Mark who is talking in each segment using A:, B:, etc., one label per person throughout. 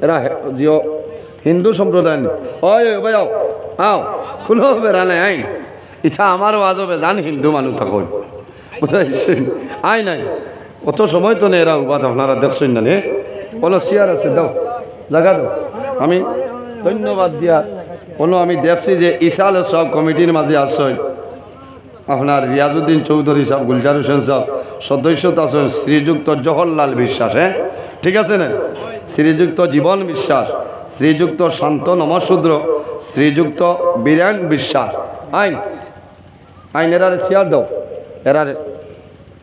A: এরা জিও হিন্দু সম্প্রদায় ওই ভাই আও আও কোনো বেড়া নাই আইন ইটা আমারও আজবে জান হিন্দু মানুষ থাকো বুঝাইছেন আই নাই কত সময় তো নেই এরা উবাদ আপনারা দেখছেন না নে কোনো চেয়ার আছে দাও জায়গা দাও আমি ধন্যবাদ দিয়া কোনো আমি দেখছি যে ইশাল সব কমিটির মাঝে আসছেন আপনার রিয়াজউদ্দিন চৌধুরী সাহেব গুলজার হোসেন সাহেব সদস্যতা আছেন শ্রীযুক্ত জওহরলাল বিশ্বাস হ্যাঁ ঠিক আছে না শ্রীযুক্ত জীবন বিশ্বাস শ্রীযুক্ত শান্ত নমশূদ্র শ্রীযুক্ত বীরেন বিশ্বাস আইন আইন এরারে চেয়ার দাও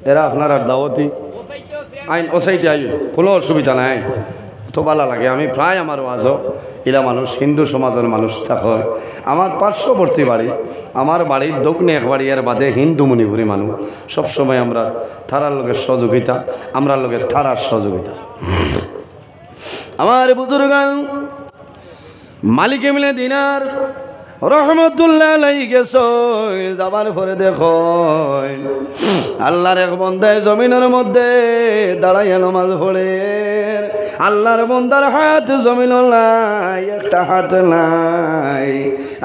A: এরা আপনারা দাওয়াতি আইন ও সাইডে আইন কোনো অসুবিধা নাই আইন তো ভালো লাগে আমি প্রায় আমার ওয়াজও এরা মানুষ হিন্দু সমাজের মানুষ থাকে আমার পার্শ্ববর্তী বাড়ি আমার বাড়ির দক্ষিণে এক বাড়ি এর বাদে হিন্দু মণিপুরি মানুষ সবসময় আমরা থারার লোকের সহযোগিতা আমরা লোকের থারার সহযোগিতা আমার বুজুর্গান মালিক মিলে দিনার রহমতুল্লাহ আলাইহি গেছে যাবার পরে দেখো আল্লাহর এক বান্দায় জমিনের মধ্যে দাঁড়াইয়া নামাজ পড়ে আল্লাহর বান্দার হাত জমিন নাই একটা হাত নাই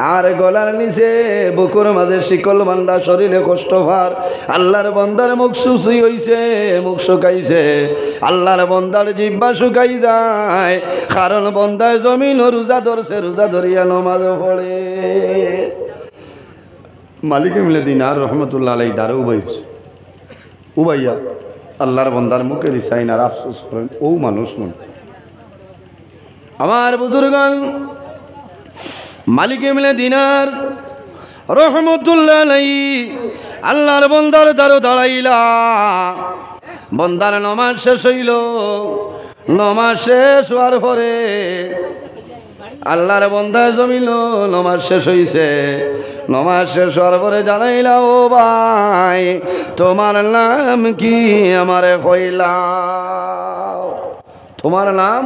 A: আর গলার নিচে বুকুর মাঝে শিকল বান্ধা শরীরে কষ্ট ভার আল্লাহর বান্দার মুখ শুষি হইছে মুখ শুকাইছে আল্লাহর বান্দার জিহ্বা শুকাই যায় কারণ বান্দায় জমিন রোজা ধরছে রোজা ধরিয়া নামাজ পড়ে মালিক মিলে দিনার রহমতুল্লাহ আলাইহি দাঁড়ে উবাইয়া আল্লাহর বান্দার মুখের ইসাইন আর আফসোস করেন ও মানুষ মন আমার বুজুর্গান মালিক মিলে দিনার রহমতুল্লাহ আলাইহি আল্লাহর বান্দার দাঁড়ো দাঁড়াইলা বান্দার নামাজ শেষ হইল নামাজ শেষ হওয়ার পরে আল্লাহর বান্দায় জমিল নামাজ শেষ হইছে নামাজ শেষ হওয়ার পরে জানাইলা ও ভাই তোমার নাম কি আমারে কইলাও তোমার নাম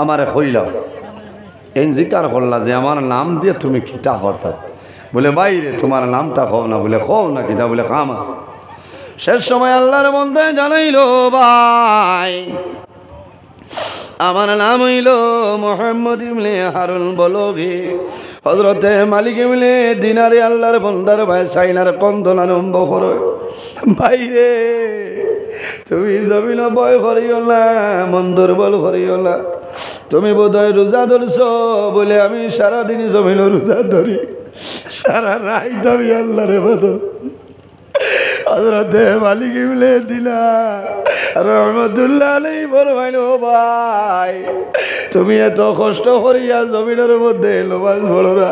A: আমারে কইলাও এই জিকার করলা যে আমার নাম দিয়ে তুমি কিতা করতা বলে বাইরে তোমার নামটা কও না বলে কও না কিতা বলে কাম আছে শেষ সময় আল্লাহর বান্দায় জানাইলো ভাই আমার নাম হইল মোহাম্মদ ইবনে হারুন বলগি হযরতে মালিক ইবনে দিনারে আল্লাহর বান্দার ভাই সাইনার কন্দন আরম্ভ করো ভাইরে তুমি জমিন ভয় করিও না মন দুর্বল করিও না তুমি বোধহয় রোজা ধরছো বলে আমি সারাদিন জমিন রোজা ধরি সারা রাত আমি আল্লাহর ইবাদত হযরতে মালিক ইবনে দিনার রহমতুল্লাহ আলাইহি ফরমাইল ও ভাই তুমি এত কষ্ট করিয়া জমিনের মধ্যে নামাজ পড়ো না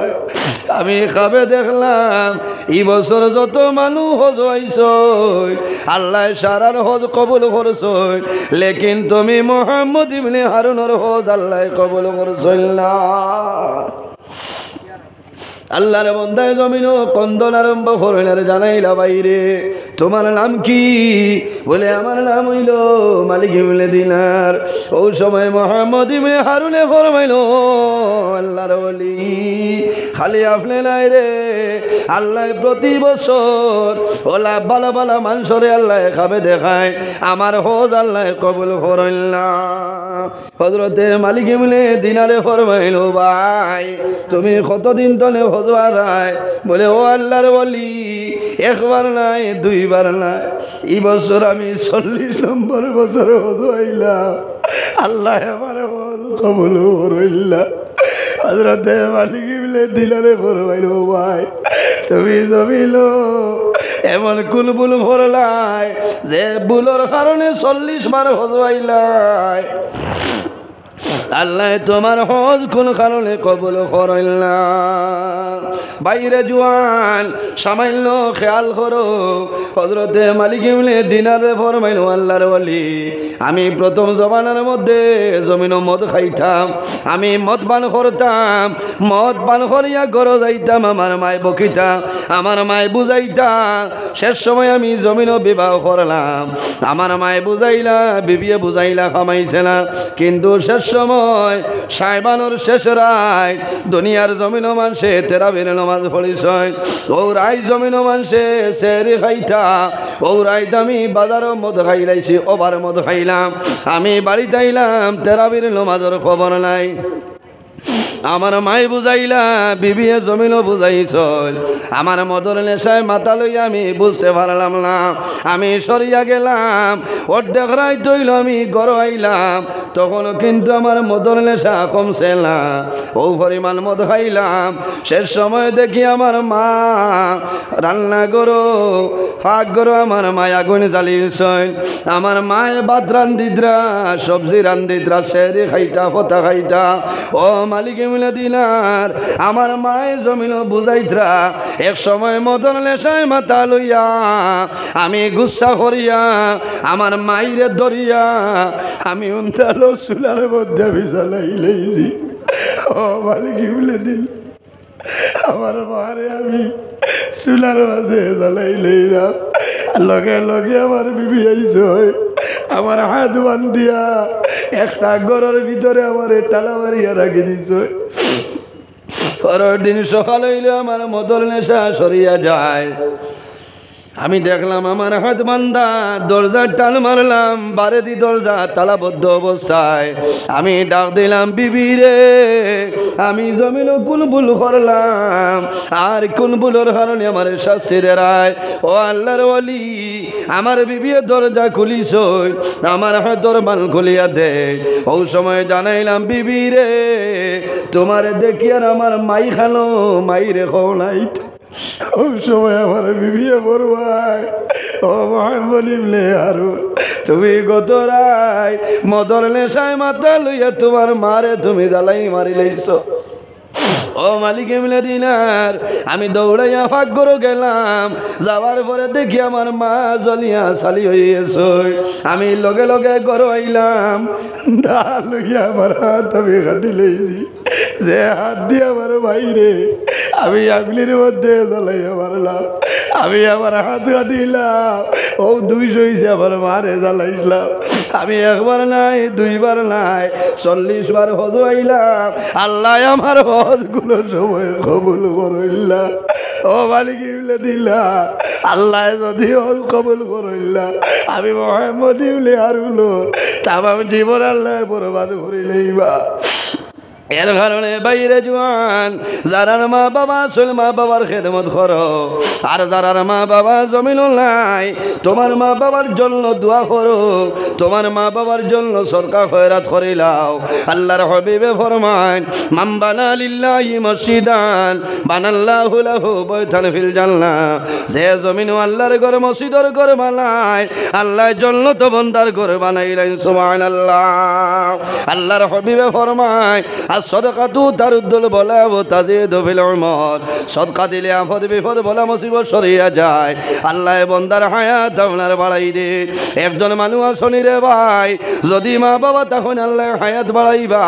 A: আমি খাবে দেখলাম এই বছর যত মানুষ হজ হইছ আল্লাহ সারার হজ কবুল করছ লেকিন তুমি মুহাম্মদ ইবনে হারুনের হজ আল্লাহ কবুল করছল না আল্লাহর বান্দায় জমিন কন্দন আরম্ভ করলেন জানাইলা বাইরে তোমার নাম কি বলে আমার নাম হইল মালিক ইবনে দিনার ওই সময় মুহাম্মদ ইবনে হারুনে ফরমাইল আল্লাহর ওলি খালি আপনি নাই রে আল্লাহ প্রতি বছর ওলা বালা বালা মানুষরে আল্লাহ খাবে দেখায় আমার হজ আল্লাহ কবুল করেন না হযরতে মালিক ইবনে দিনারে ফরমাইল ভাই তুমি কতদিন তলে বলে ও আল্লাহর ওলি একবার নাই দুইবার নাই এই বছর আমি 40 নম্বর বছর হইলাম আল্লাহ আমার কবুল করইলা হযরতে মালিক ইবনে দিনারে ফরমাইল ভাই তুমি জমিল এমন কোন ভুল করলাই যে ভুলের কারণে 40 বার হইলাই আল্লাহ তোমার হজ কোন কারণে কবুল করেন না বাইরে জওয়ান সামান্য খেয়াল করো হযরতে মালিক ইবনে দিনারে ফরমাইল আল্লাহর ওলি আমি প্রথম জমানার মধ্যে জমিন মদ খাইতাম আমি মদ পান করতাম মদ পান করিয়া ঘরে যাইতাম আমার মায় বকিতাম আমার মায় বুঝাইতাম শেষ সময় আমি জমিন বিবাহ করলাম আমার মায় বুঝাইলা বিবিয়ে বুঝাইলা খামাইছে না কিন্তু শেষ সময় সাইবানোর শেষ রায় দুনিয়ার জমিন মানুষে তেরাবির নামাজ পড়িস ও রাই জমিন মানুষে সেরি খাইতা ও রাইত আমি বাজারও মদ খাইলাইছি ওবার মদ খাইলাম আমি বাড়িতে আইলাম তেরাবির নামাজের খবর নাই আমার মাই বুঝাইলা বিবিয়ে জমিনও বুঝাইছ আমার মদর নেশায় মাথা লইয়া আমি বুঝতে পারলাম না আমি সরিয়া গেলাম অর্ধেক রাই তৈল আমি গড় আইলাম তখনও কিন্তু আমার মদর নেশা কমছে না ও পরিমাণ মদ খাইলাম শেষ সময় দেখি আমার মা রান্না করো ফাঁক করো আমার মায় আগুন জ্বালিয়েছেন আমার মায় ভাত রান্দিদ্রা সবজি রান্দিদ্রা সেরি খাইতা ফতা খাইতা ও মালিকে মিলে দিনার আমার মায়ের জমিন বুঝাইত্রা এক সময় মদন নেশায় মাথা লইয়া আমি গুসা করিয়া আমার মাইরে ধরিয়া আমি উন্তালো চুলার মধ্যে ভিজালাইলেইছি ও মালিকে মিলে দিল আমার মারে আমি চুলার মাঝে জ্বালাই লইলাম লগে লগে আমার বিবি আইস আমার হাত বান্ধিয়া একটা ঘরের ভিতরে আমার টালা মারিয়া রাখি দিস পরের দিন সকাল হইলে আমার মদর নেশা সরিয়া যায় আমি দেখলাম আমার হাত বান্ধা দরজার টান মারলাম বারেদি দরজা তালাবদ্ধ অবস্থায় আমি ডাক দিলাম বিবি রে আমি জমিন কোন ভুল করলাম আর কোন ভুলের কারণে আমার শাস্তি দেয় ও আল্লাহর ওলি আমার বিবির দরজা খুলিস আমার হাতর মাল খুলিয়া দে ও সময় জানাইলাম বিবি রে তোমার দেখি আর আমার মাই খালো মাই রেখো নাই ও সময় আমার বিবিয়ে বড়বাই ও বলিবলে আরো তুমি গত রায় মদর নেশায় মাথা লইয়া তোমার মারে তুমি জ্বালাই মারি লইছ ও মালিকে মিলে দিনার আমি দৌড়াইয়া ফাঁক করে গেলাম যাওয়ার পরে দেখি আমার মা জ্বলিয়া চালি হইয়েছ আমি লগে লগে ঘর আইলাম দা লইয়া আমার হাত আমি কাটি লইছি যে হাত দিয়ে আমার বাইরে আমি আগুলির মধ্যে জ্বালাইয়া মারলাম আমি আমার হাত কাটিলাম ও 200 হয়েছে আমার মারে জ্বালাইলাম আমি একবার নাই দুইবার নাই 40 বার হজ আইলাম আল্লাহ আমার হজ গুলো সময় কবুল করইলা ও মালিক ইবলে দিলা আল্লাহ যদি হজ কবুল করইলা আমি মোহাম্মদ ইবলে আরুলো তামাম জীবন আল্লাহ বরবাদ করিলেইবা এর কারণে বাইরে জোয়ান যারার মা বাবা আসল মা বাবার খেদমত করো আর যারার মা বাবা জমিন নাই তোমার মা বাবার জন্য দোয়া করো তোমার মা বাবার জন্য সরকার খয়রাত করিলাও আল্লাহর হাবিবে ফরমান মান বানা লিল্লাহি মসজিদান বানাল্লাহু লাহু বাইতান ফিল জান্নাহ যে জমিন আল্লাহর ঘর মসজিদের ঘর বানায় আল্লাহ জান্নাত বান্দার ঘর বানাইলেন সুবহানাল্লাহ আল্লাহর হাবিবে ফরমায় সদকাতু তারুদ্দুল বলা ও তাজিদু ফিল উমর সদকা দিলে আফদ বিপদ বলা মুসিবত সরিয়া যায় আল্লাহ বান্দার হায়াত আপনার বাড়াই দে একজন মানুষ আসনি রে ভাই যদি মা বাবা তখন আল্লাহ হায়াত বাড়াইবা